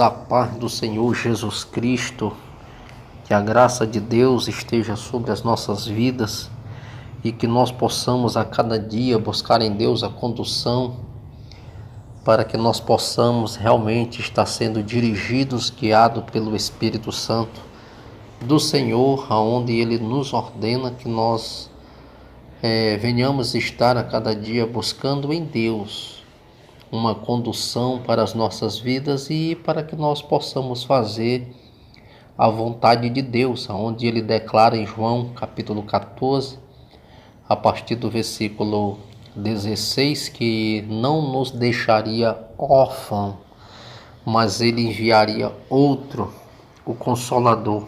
a paz do Senhor Jesus Cristo, que a graça de Deus esteja sobre as nossas vidas e que nós possamos a cada dia buscar em Deus a condução para que nós possamos realmente estar sendo dirigidos, guiados pelo Espírito Santo do Senhor, aonde Ele nos ordena que nós venhamos estar a cada dia buscando em Deus uma condução para as nossas vidas e para que nós possamos fazer a vontade de Deus, onde ele declara em João capítulo 14, a partir do versículo 16, que não nos deixaria órfãos, mas ele enviaria outro, o Consolador.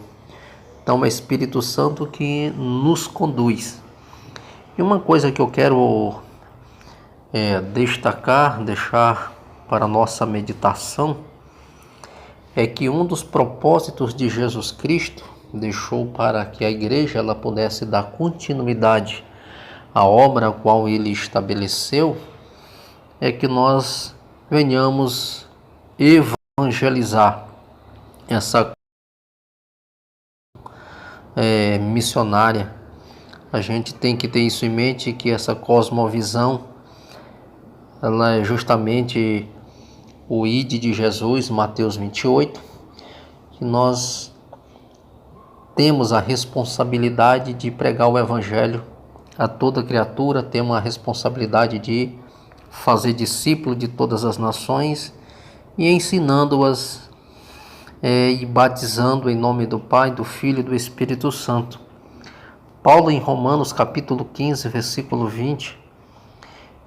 Então é o Espírito Santo que nos conduz. E uma coisa que eu quero deixar para a nossa meditação é que um dos propósitos de Jesus Cristo deixou para que a igreja ela pudesse dar continuidade à obra a qual ele estabeleceu, é que nós venhamos evangelizar essa missionária. A gente tem que ter isso em mente, que essa cosmovisão ela é justamente o ID de Jesus, Mateus 28, que nós temos a responsabilidade de pregar o Evangelho a toda criatura, temos a responsabilidade de fazer discípulo de todas as nações e ensinando-as e batizando em nome do Pai, do Filho e do Espírito Santo. Paulo em Romanos capítulo 15, versículo 20,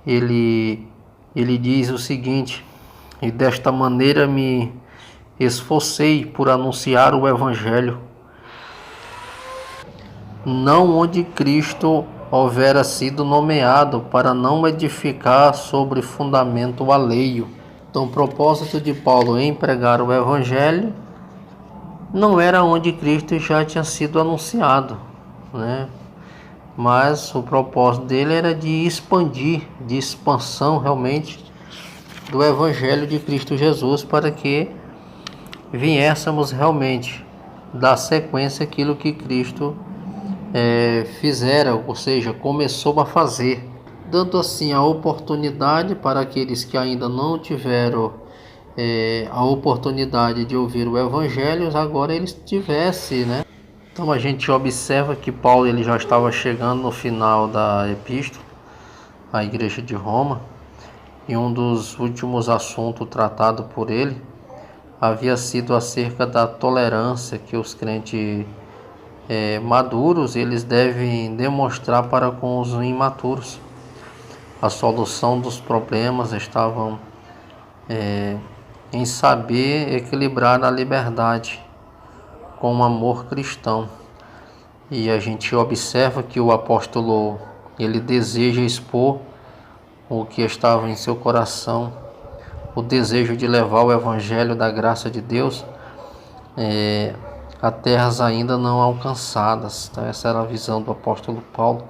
ele diz o seguinte: e desta maneira me esforcei por anunciar o Evangelho, não onde Cristo houvera sido nomeado, para não edificar sobre fundamento alheio. Então o propósito de Paulo em pregar o Evangelho não era onde Cristo já tinha sido anunciado, né? Mas o propósito dele era de expandir, de expansão realmente do Evangelho de Cristo Jesus, para que viéssemos realmente dar sequência àquilo que Cristo fizera, ou seja, começou a fazer, dando assim a oportunidade para aqueles que ainda não tiveram a oportunidade de ouvir o Evangelho, agora eles tivessem, né? Então a gente observa que Paulo ele já estava chegando no final da epístola à igreja de Roma, e um dos últimos assuntos tratados por ele havia sido acerca da tolerância que os crentes maduros eles devem demonstrar para com os imaturos. A solução dos problemas estavam em saber equilibrar a liberdade com o amor cristão. E a gente observa que o apóstolo ele deseja expor o que estava em seu coração, o desejo de levar o Evangelho da graça de Deus a terras ainda não alcançadas. Então essa era a visão do apóstolo Paulo,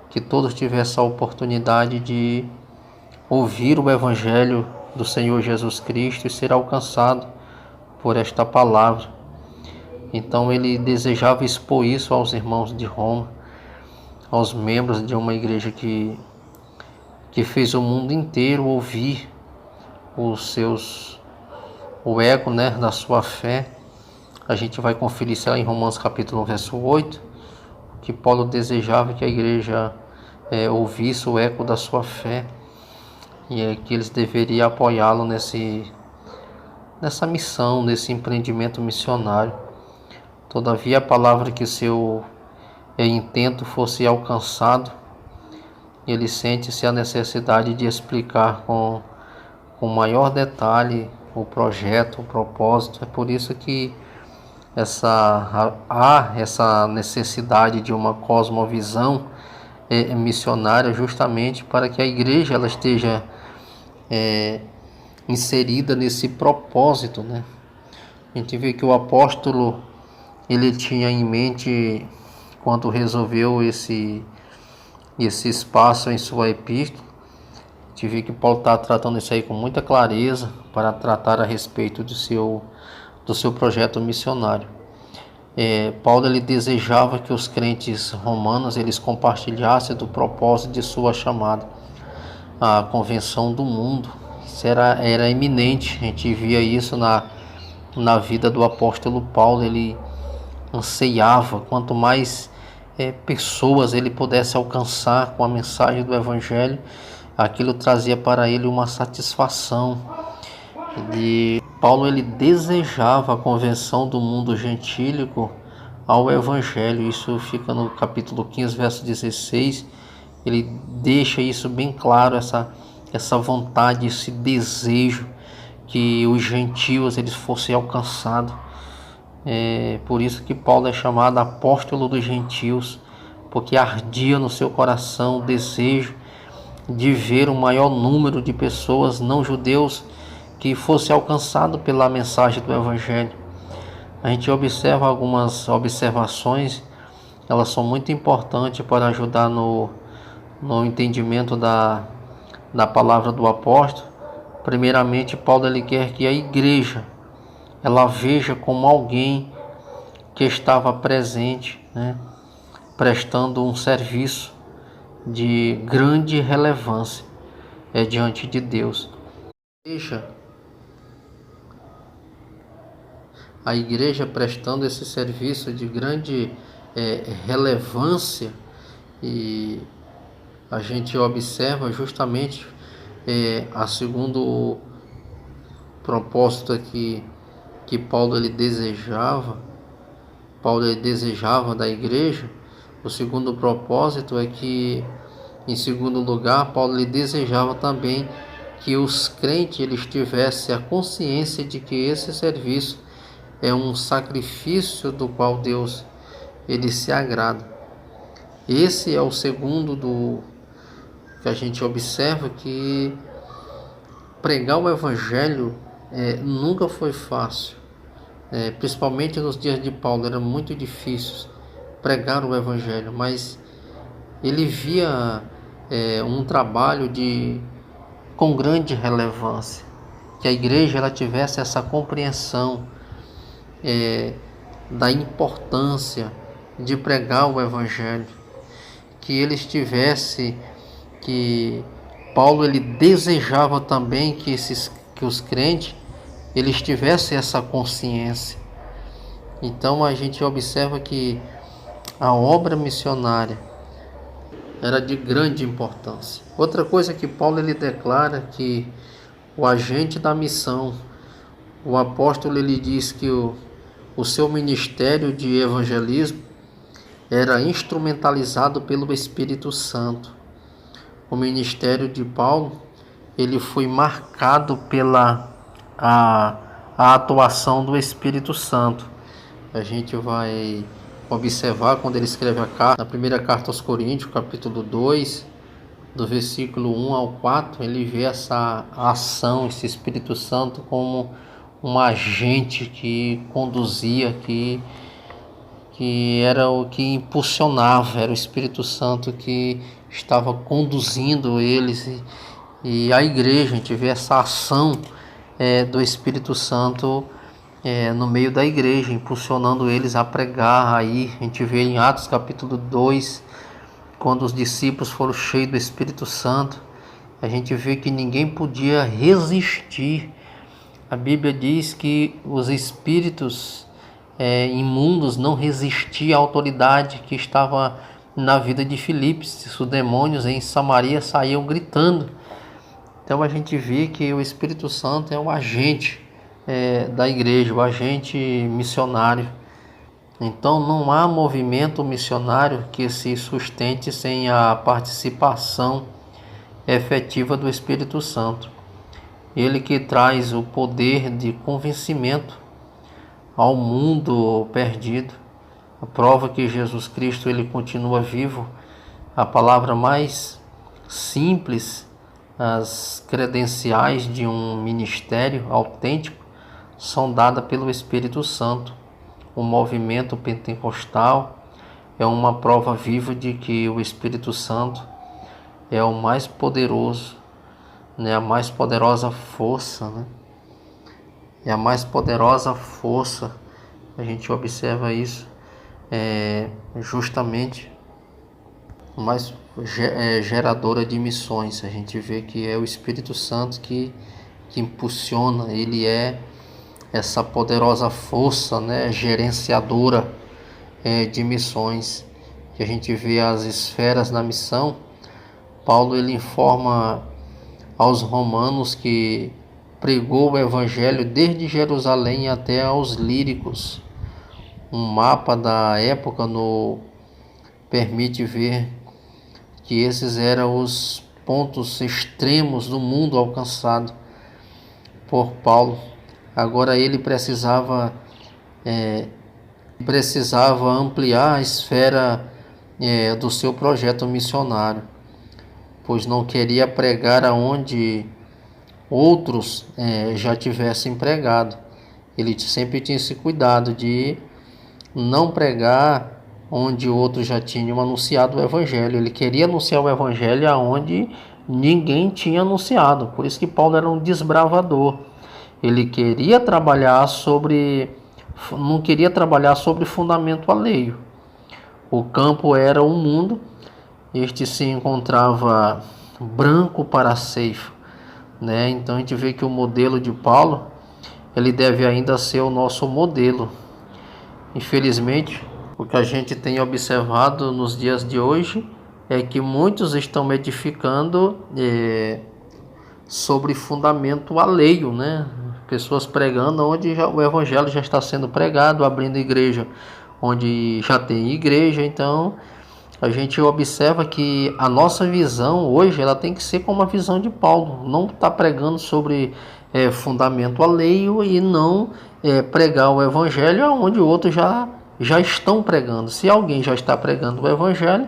que todos tivessem a oportunidade de ouvir o Evangelho do Senhor Jesus Cristo e ser alcançado por esta palavra. Então ele desejava expor isso aos irmãos de Roma, aos membros de uma igreja que fez o mundo inteiro ouvir o eco, né, da sua fé. A gente vai conferir isso lá em Romanos capítulo 1, verso 8, que Paulo desejava que a igreja ouvisse o eco da sua fé, e que eles deveriam apoiá-lo nessa missão, nesse empreendimento missionário. Todavia, a palavra que seu intento fosse alcançado, ele sente-se a necessidade de explicar com maior detalhe o projeto, o propósito. É por isso que há essa necessidade de uma cosmovisão missionária, justamente para que a igreja ela esteja inserida nesse propósito, né? A gente vê que o apóstolo ele tinha em mente, quando resolveu esse espaço em sua epístola, gente vê que Paulo está tratando isso aí com muita clareza para tratar a respeito do seu projeto missionário. Paulo ele desejava que os crentes romanos eles compartilhassem do propósito de sua chamada, a convenção do mundo. Isso era iminente. A gente via isso na vida do apóstolo Paulo. Ele anseiava quanto mais pessoas ele pudesse alcançar com a mensagem do evangelho, aquilo trazia para ele uma satisfação. Paulo ele desejava a conversão do mundo gentílico ao evangelho. Isso fica no capítulo 15, verso 16. Ele deixa isso bem claro, essa vontade, esse desejo que os gentios eles fossem alcançados. Por isso que Paulo é chamado apóstolo dos gentios, porque ardia no seu coração o desejo de ver um maior número de pessoas não judeus que fosse alcançado pela mensagem do evangelho. A gente observa algumas observações, elas são muito importantes para ajudar no entendimento da palavra do apóstolo. Primeiramente, Paulo ele quer que a igreja ela veja como alguém que estava presente, prestando um serviço de grande relevância diante de Deus. A igreja prestando esse serviço de grande relevância, e a gente observa justamente a segundo propósito aqui que Paulo ele desejava da igreja. O segundo propósito é que, em segundo lugar, Paulo ele desejava também que os crentes eles tivessem a consciência de que esse serviço é um sacrifício do qual Deus ele se agrada. Esse é o segundo do que a gente observa, que pregar o evangelho nunca foi fácil. Principalmente nos dias de Paulo era muito difícil pregar o evangelho, mas ele via um trabalho com grande relevância, que a igreja ela tivesse essa compreensão da importância de pregar o evangelho, que eles tivessem, que Paulo ele desejava também que os crentes eles tivessem essa consciência. Então a gente observa que a obra missionária era de grande importância. Outra coisa que Paulo ele declara, que o agente da missão, o apóstolo ele diz que o seu ministério de evangelismo era instrumentalizado pelo Espírito Santo. O ministério de Paulo ele foi marcado pela a atuação do Espírito Santo. A gente vai observar quando ele escreve a carta, na primeira carta aos Coríntios, capítulo 2, do versículo 1 ao 4, ele vê essa ação, esse Espírito Santo como um agente que conduzia, que era o que impulsionava, era o Espírito Santo que estava conduzindo eles e a igreja. A gente vê essa ação do Espírito Santo no meio da igreja, impulsionando eles a pregar. Aí a gente vê em Atos capítulo 2, quando os discípulos foram cheios do Espírito Santo, a gente vê que ninguém podia resistir. A Bíblia diz que os espíritos imundos não resistiam à autoridade que estava na vida de Filipe. Os demônios em Samaria saíam gritando. Então a gente vê que o Espírito Santo é o agente da igreja, o agente missionário. Então não há movimento missionário que se sustente sem a participação efetiva do Espírito Santo. Ele que traz o poder de convencimento ao mundo perdido. A prova que Jesus Cristo ele continua vivo. A palavra mais simples, as credenciais de um ministério autêntico são dadas pelo Espírito Santo. O movimento pentecostal é uma prova viva de que o Espírito Santo é o mais poderoso né, a mais poderosa força, né? É a mais poderosa força. A gente observa isso justamente mais geradora de missões. A gente vê que é o Espírito Santo que impulsiona, ele é essa poderosa força, né, gerenciadora de missões. Que a gente vê as esferas da missão. Paulo ele informa aos romanos que pregou o evangelho desde Jerusalém até aos Lírios. Um mapa da época permite ver que esses eram os pontos extremos do mundo alcançado por Paulo. Agora ele precisava ampliar a esfera do seu projeto missionário, pois não queria pregar aonde outros já tivessem pregado. Ele sempre tinha esse cuidado de não pregar onde outros já tinham anunciado o evangelho. Ele queria anunciar o evangelho aonde ninguém tinha anunciado. Por isso que Paulo era um desbravador. Ele queria trabalhar não queria trabalhar sobre fundamento alheio. O campo era o mundo. Este se encontrava branco para a ceifa, né? Então a gente vê que o modelo de Paulo, ele deve ainda ser o nosso modelo. Infelizmente, o que a gente tem observado nos dias de hoje é que muitos estão edificando sobre fundamento alheio, né? Pessoas pregando onde o evangelho já está sendo pregado, abrindo igreja onde já tem igreja. Então a gente observa que a nossa visão hoje ela tem que ser como a visão de Paulo, não está pregando sobre fundamento alheio e não pregar o evangelho onde outros já estão pregando. Se alguém já está pregando o evangelho,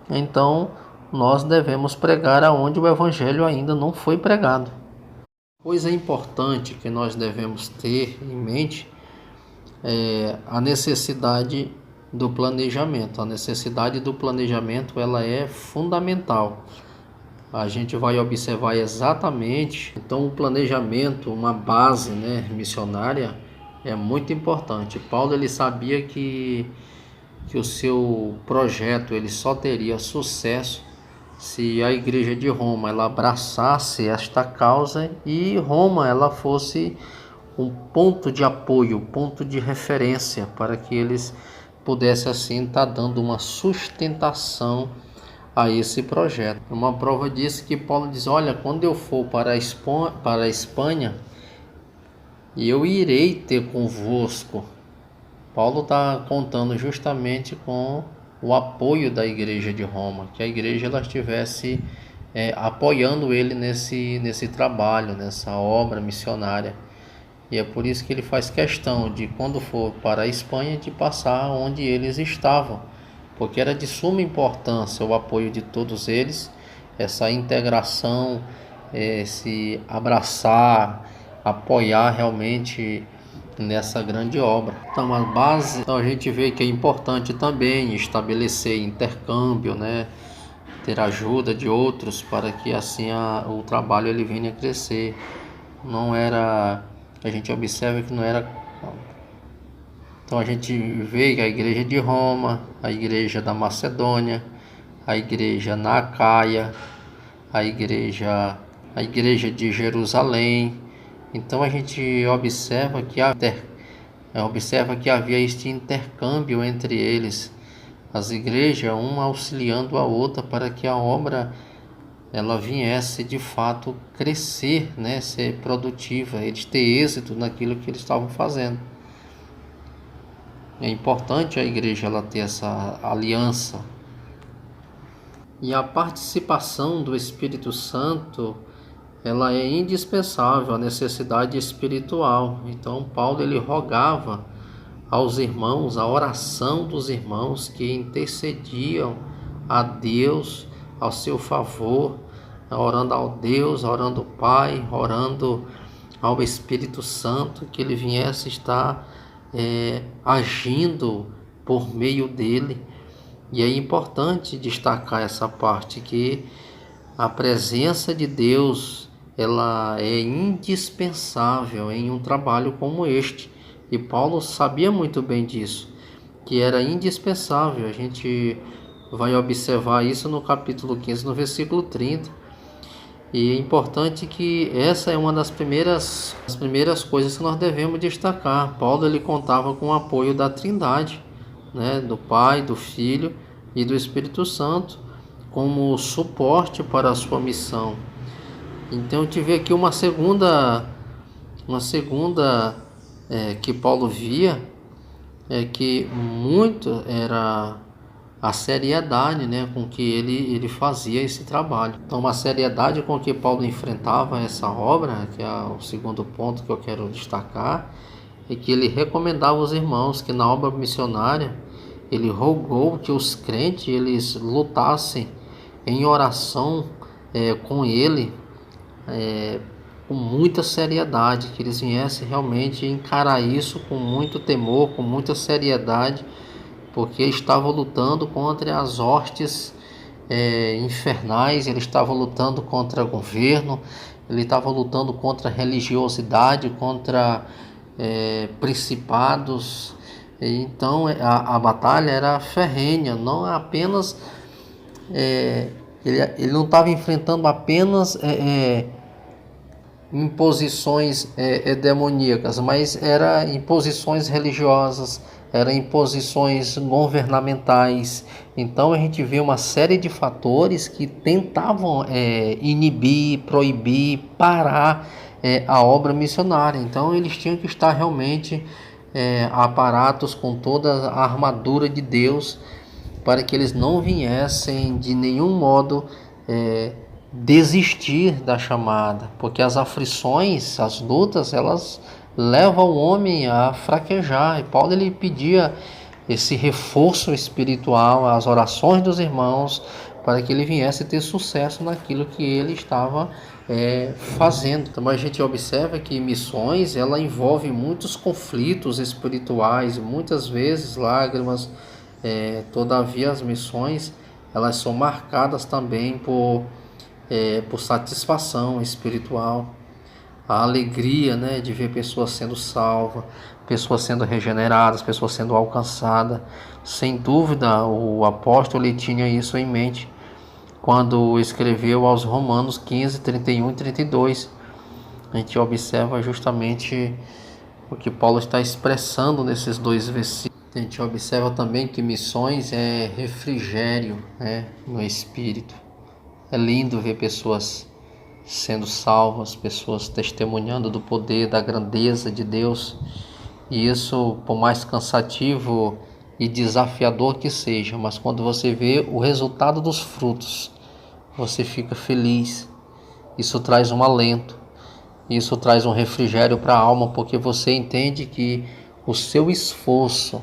então nós devemos pregar aonde o evangelho ainda não foi pregado. Coisa importante que nós devemos ter em mente é a necessidade do planejamento. A necessidade do planejamento ela é fundamental. A gente vai observar exatamente. Então o planejamento, uma base, né, missionária, é muito importante. Paulo ele sabia que o seu projeto ele só teria sucesso se a igreja de Roma ela abraçasse esta causa e Roma ela fosse um ponto de apoio, ponto de referência para que eles pudessem assim estar dando uma sustentação a esse projeto. Uma prova disso que Paulo diz: olha, quando eu for para a Espanha, eu irei ter convosco. Paulo está contando justamente com o apoio da igreja de Roma, que a igreja ela estivesse apoiando ele nesse trabalho, nessa obra missionária. E é por isso que ele faz questão de, quando for para a Espanha, de passar onde eles estavam, porque era de suma importância o apoio de todos eles, essa integração, se abraçar, apoiar realmente nessa grande obra. Então a gente vê que é importante também estabelecer intercâmbio, né? Ter ajuda de outros para que assim o trabalho ele venha a crescer. A gente observa que não era. Então a gente vê que a igreja de Roma, a igreja da Macedônia, a igreja na Acaia, a igreja de Jerusalém. Então a gente observa que havia este intercâmbio entre eles, as igrejas, uma auxiliando a outra para que a obra ela viesse de fato crescer, né, ser produtiva, eles ter êxito naquilo que eles estavam fazendo. É importante a igreja ela ter essa aliança. E a participação do Espírito Santo ela é indispensável à necessidade espiritual. Então Paulo ele rogava aos irmãos, a oração dos irmãos que intercediam a Deus ao seu favor, orando ao Deus, orando ao Pai, orando ao Espírito Santo, que ele viesse estar agindo por meio dele. E é importante destacar essa parte, que a presença de Deus ela é indispensável em um trabalho como este. E Paulo sabia muito bem disso, que era indispensável. A gente vai observar isso no capítulo 15, no versículo 30. E é importante que essa é uma das primeiras coisas que nós devemos destacar. Paulo ele contava com o apoio da Trindade, né, do Pai, do Filho e do Espírito Santo, como suporte para a sua missão. Então eu tive aqui uma segunda que Paulo via, que muito era a seriedade, né, com que ele fazia esse trabalho. Então, uma seriedade com que Paulo enfrentava essa obra, que é o segundo ponto que eu quero destacar, é que ele recomendava aos irmãos que na obra missionária ele rogou que os crentes eles lutassem em oração com ele, com muita seriedade, que eles viessem realmente encarar isso com muito temor, com muita seriedade, porque estavam lutando contra as hostes infernais, ele estava lutando contra o governo, ele estava lutando contra a religiosidade, contra principados. Então a batalha era ferrenha, não apenas ele não estava enfrentando apenas imposições demoníacas, mas era imposições religiosas, era imposições governamentais. Então a gente vê uma série de fatores que tentavam inibir, proibir, parar a obra missionária. Então eles tinham que estar realmente aparatos com toda a armadura de Deus, para que eles não viessem de nenhum modo desistir da chamada, porque as aflições, as lutas, elas levam o homem a fraquejar. E Paulo ele pedia esse reforço espiritual, as orações dos irmãos, para que ele viesse ter sucesso naquilo que ele estava fazendo. Então a gente observa que missões ela envolve muitos conflitos espirituais, muitas vezes lágrimas. Todavia as missões elas são marcadas também por satisfação espiritual, a alegria, né, de ver pessoas sendo salvas, pessoas sendo regeneradas, pessoas sendo alcançadas. Sem dúvida o apóstolo ele tinha isso em mente quando escreveu aos Romanos 15, 31 e 32. A gente observa justamente o que Paulo está expressando nesses dois versículos. A gente observa também que missões é refrigério, né, no espírito. É lindo ver pessoas sendo salvas, pessoas testemunhando do poder, da grandeza de Deus. E isso, por mais cansativo e desafiador que seja, mas quando você vê o resultado dos frutos, você fica feliz. Isso traz um alento, isso traz um refrigério para a alma, porque você entende que o seu esforço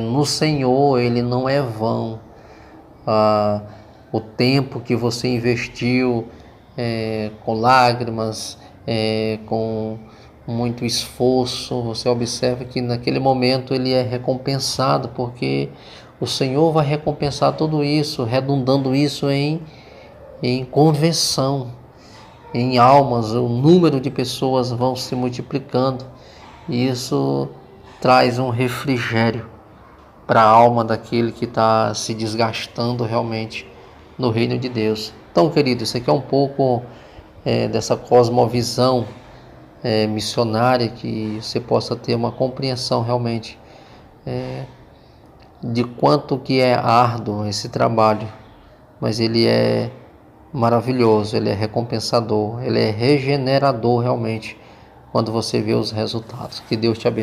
no Senhor, ele não é vão. O tempo que você investiu com lágrimas, com muito esforço, você observa que naquele momento ele é recompensado, porque o Senhor vai recompensar tudo isso, redundando isso em conversão, em almas. O número de pessoas vão se multiplicando e isso traz um refrigério para a alma daquele que está se desgastando realmente no reino de Deus. Então, querido, isso aqui é um pouco dessa cosmovisão missionária, que você possa ter uma compreensão realmente de quanto que é árduo esse trabalho, mas ele é maravilhoso, ele é recompensador, ele é regenerador realmente, quando você vê os resultados. Que Deus te abençoe.